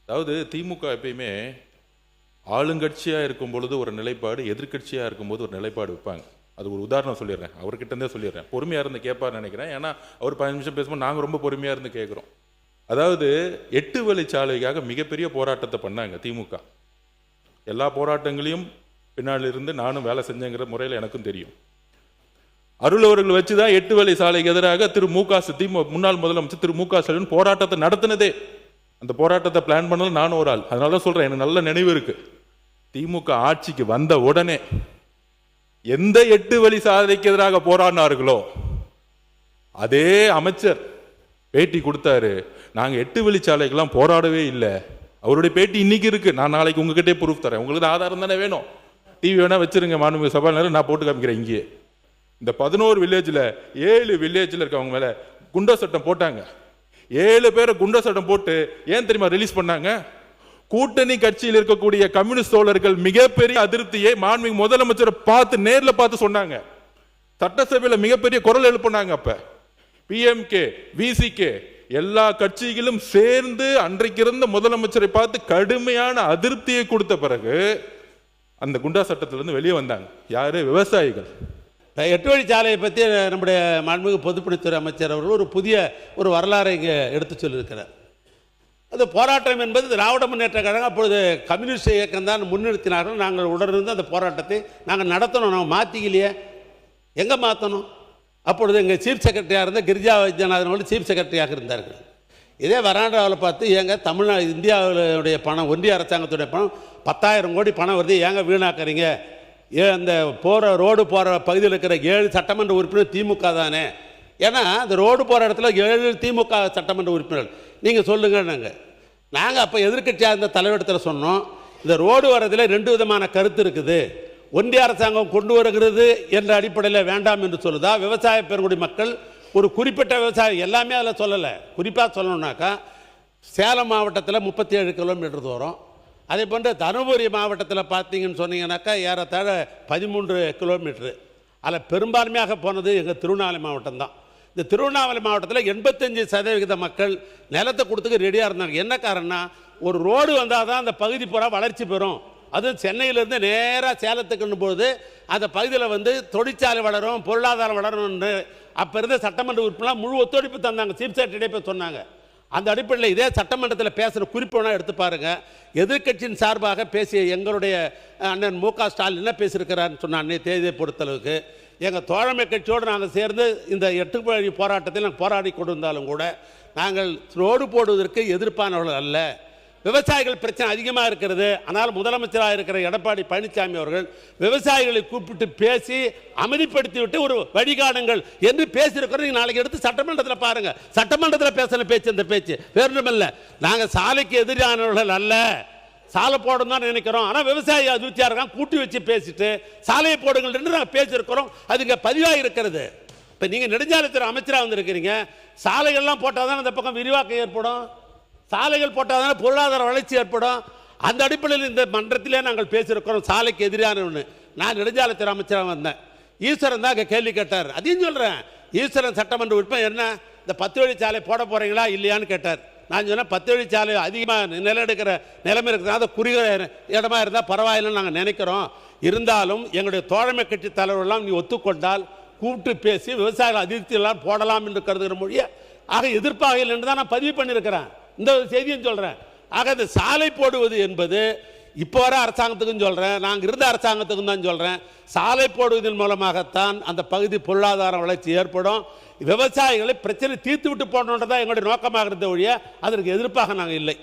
அதாவது திமுக எப்பயுமே ஆளுங்கட்சியாக இருக்கும் பொழுது ஒரு நிலைப்பாடு, எதிர்கட்சியாக இருக்கும்போது ஒரு நிலைப்பாடு வைப்பாங்க. அது ஒரு உதாரணம் சொல்லிடுறேன், அவர்கிட்ட இருந்தே சொல்லிடுறேன். பொறுமையாக இருந்து கேட்பார்னு நினைக்கிறேன். ஏன்னா அவர் 15 நிமிஷம் பேசும்போது நாங்கள் ரொம்ப பொறுமையாக இருந்து கேட்குறோம். அதாவது 8 வழிச்சாலைக்காக மிகப்பெரிய போராட்டத்தை பண்ணாங்க திமுக. எல்லா போராட்டங்களையும் பின்னால் இருந்து நானும் வேலை செஞ்சேங்கிற முறையில் எனக்கும் தெரியும். அருள் அவர்கள் வச்சு தான் 8 வழி சாலைக்கு எதிராக முன்னாள் முதலமைச்சர் திரு மு க ஸ்டாலின் போராட்டத்தை நடத்தினதே. அந்த போராட்டத்தை பிளான் பண்ணல நானும் ஒரு ஆள். அதனால தான் சொல்றேன், எனக்கு நல்ல நினைவு இருக்கு. திமுக ஆட்சிக்கு வந்த உடனே எந்த 8 வழி சாலைக்கு எதிராக போராடினார்களோ அதே அமைச்சர் பேட்டி கொடுத்தாரு, நாங்க 8 வழி சாலைக்கெல்லாம் போராடவே இல்லை. அவருடைய பேட்டி இன்னைக்கு இருக்கு. நான் நாளைக்கு உங்ககிட்டே ப்ரூஃப் தரேன். உங்களுக்கு ஆதாரம் தானே வேணும், டிவி வேணா வச்சிருங்க, மாண்புமிகு சபாநாயகர், நான் போட்டு காமிக்கிறேன். இங்கே இந்த 11 வில்லேஜில் 7 வில்லேஜில் இருக்கவங்க மேல குண்டோ சட்டம் போட்டாங்க. 7 பேரை குண்டோ சட்டம் போட்டு ஏன் தெரியுமா ரிலீஸ் பண்ணாங்க? கூட்டணி கட்சியில் இருக்கக்கூடிய கம்யூனிஸ்ட் தோழர்கள் மிகப்பெரிய அதிருப்தியை மாண்புமிகு முதலமைச்சரை நேரில் பார்த்து சொன்னாங்க. சட்டசபையில் மிகப்பெரிய குரல் எழுப்பினாங்க. அப்ப பிஎம்கே, விசிகே எல்லா கட்சிகளும் சேர்ந்து அன்றைக்கு இருந்த முதலமைச்சரை பார்த்து கடுமையான அதிருப்தியை கொடுத்த பிறகு அந்த குண்டா சட்டத்திலிருந்து வெளியே வந்தாங்க. யாரு? விவசாயிகள். 8 வழிச்சாலையை பற்றி நம்முடைய மாண்புமிகு பொதுப்பணித்துறை அமைச்சர் அவர்கள் ஒரு புதிய வரலாறை இங்கே எடுத்து சொல்லியிருக்கிறார். அது போராட்டம் என்பது திராவிட முன்னேற்ற கழகம் அப்பொழுது கம்யூனிஸ்ட் இயக்கம் தான் முன்னிறுத்தினார்கள். நாங்கள் உடனிருந்து அந்த போராட்டத்தை நாங்கள் நடத்தணும். நாங்கள் மாற்றிக்கலையே, எங்கே மாற்றணும்? அப்பொழுது எங்கள் சீஃப் செக்ரட்டரியாக இருந்த கிரிஜா வைத்தியநாதன் அவர்கள் சீஃப் செக்ரட்டரியாக இருந்தார்கள். இதே வராண்டாவில் பார்த்து ஏங்க தமிழ்நாடு இந்தியாவுடைய பணம், ஒன்றிய அரசாங்கத்துடைய பணம் 10,000 கோடி பணம் வருது, ஏங்க வீணாக்குறீங்க? அந்த ரோடு போகிற பகுதியில் இருக்கிற 7 சட்டமன்ற உறுப்பினர் திமுக தானே. ஏன்னா அந்த ரோடு போகிற இடத்துல 7 திமுக சட்டமன்ற உறுப்பினர்கள், நீங்கள் சொல்லுங்கள். நாங்கள் அப்போ எதிர்கட்சியாக இருந்த தலைவரிடத்தில் சொன்னோம், இந்த ரோடு வர்றதில் 2 விதமான கருத்து இருக்குது. ஒன்றிய அரசாங்கம் கொண்டு வருகிறது என்ற அடிப்படையில் வேண்டாம் என்று சொல்லுதா, விவசாய பெருங்குடி மக்கள் ஒரு குறிப்பிட்ட விவசாயம் எல்லாமே அதில் சொல்லலை. குறிப்பாக சொல்லணுன்னாக்கா சேலம் மாவட்டத்தில் 37 கிலோமீட்டர் தூரம், அதே போன்று தருமபுரி மாவட்டத்தில் பார்த்தீங்கன்னு சொன்னீங்கன்னாக்கா ஏறத்தாழ 13 கிலோமீட்டரு. அதில் பெரும்பான்மையாக போனது எங்கள் திருவண்ணாமலை மாவட்டம் தான். இந்த திருவண்ணாமலை மாவட்டத்தில் 85% மக்கள் நிலத்தை கொடுத்துக்க ரெடியாக இருந்தாங்க. என்ன காரணம்னா, ஒரு ரோடு வந்தால் தான் அந்த பகுதி பூரா வளர்ச்சி பெறும். அதுவும் சென்னையிலேருந்து நேராக சேலத்துக்குன்னு போது அந்த பகுதியில் தொழிற்சாலை வளரும், பொருளாதாரம் வளரும்னு அப்போ இருந்த சட்டமன்ற உறுப்பினர்லாம் முழு ஒத்துழைப்பு தந்தாங்க. சீஃப் செக்ரட்டரியே போய் சொன்னாங்க. அந்த அடிப்படையில் இதே சட்டமன்றத்தில் பேசுகிற குறிப்பு வேணால் எடுத்து பாருங்கள். எதிர்கட்சியின் சார்பாக பேசிய எங்களுடைய அண்ணன் மு க ஸ்டாலின் என்ன பேசியிருக்கிறான்னு சொன்னான்னே தேதியை பொறுத்தளவுக்கு எங்கள் தோழமை கட்சியோடு நாங்கள் சேர்ந்து இந்த 8 வழி போராட்டத்தில் நாங்கள் போராடி கொண்டு வந்தாலும் கூட நாங்கள் ரோடு போடுவதற்கு எதிர்ப்பானவர்கள் அல்ல. விவசாயிகள் பிரச்சனை அதிகமாக இருக்கிறது. ஆனால் முதலமைச்சராக இருக்கிற எடப்பாடி பழனிசாமி அவர்கள் விவசாயிகளை கூப்பிட்டு பேசி அமைதிப்படுத்தி விட்டு ஒரு வழிகாணுங்கள் என்று பேசியிருக்கிறோம். நாளைக்கு எடுத்து சட்டமன்றத்தில் பாருங்க. சட்டமன்றத்தில் பேசின பேச்சு இந்த பேச்சு வேறுமில்லை. நாங்கள் சாலைக்கு எதிரானவர்கள் அல்ல, சாலை போடணும் தான் நினைக்கிறோம். ஆனால் விவசாயி அதிருப்தியாக இருக்கான், கூட்டி வச்சு பேசிட்டு சாலையை போடுங்கள் என்று நாங்கள் பேசியிருக்கிறோம். அது இங்கே பதிவாக இருக்கிறது. இப்போ நீங்கள் நெடுஞ்சாலைத்துறை அமைச்சராக வந்திருக்கிறீங்க. சாலைகள்லாம் போட்டால் தான் அந்த பக்கம் விரிவாக்கம் ஏற்படும், சாலைகள் போட்டால் தானே பொருளாதார வளர்ச்சி ஏற்படும். அந்த அடிப்படையில் இந்த மன்றத்திலே நாங்கள் பேசியிருக்கிறோம் சாலைக்கு எதிரான ஒன்று. நான் நெடுஞ்சாலைத்துறை அமைச்சராக வந்தேன். ஈஸ்வரன் தான் அங்கே கேள்வி கேட்டார். அதையும் சொல்கிறேன். ஈஸ்வரன் சட்டமன்ற உறுப்பினர் என்ன இந்த 10 வழிச்சாலை போட போகிறீங்களா இல்லையான்னு கேட்டார். நான் சொன்னேன் 10 வழிச்சாலை அதிகமாக நிலம் எடுக்கிற நிலைமை இருக்கிறதா, அதை குறுகிற இடமா இருந்தால் பரவாயில்லைன்னு நாங்கள் நினைக்கிறோம். இருந்தாலும் எங்களுடைய தோழமை கட்சி தலைவர்கள்லாம் நீ ஒத்துக்கொண்டால் கூப்பிட்டு பேசி விவசாயிகள் அதிருப்தியெல்லாம் போடலாம் என்று கருதுகிற மொழியை ஆக எதிர்ப்பாக இல்லை என்று தான் நான் பதிவு பண்ணியிருக்கிறேன். இந்த செய்தியும் சொல்கிறேன். ஆக இந்த சாலை போடுவது என்பது இப்போ வர அரசாங்கத்துக்கும் சொல்கிறேன், நாங்கள் இருந்த அரசாங்கத்துக்கும் தான் சொல்கிறேன், சாலை போடுவதன் மூலமாகத்தான் அந்த பகுதி பொருளாதார வளர்ச்சி ஏற்படும். விவசாயிகளை பிரச்சனை தீர்த்து விட்டு போடணுன்றதான் எங்களுடைய நோக்கமாக இருந்த ஒழிய அதற்கு எதிர்ப்பாக நாங்கள் இல்லை.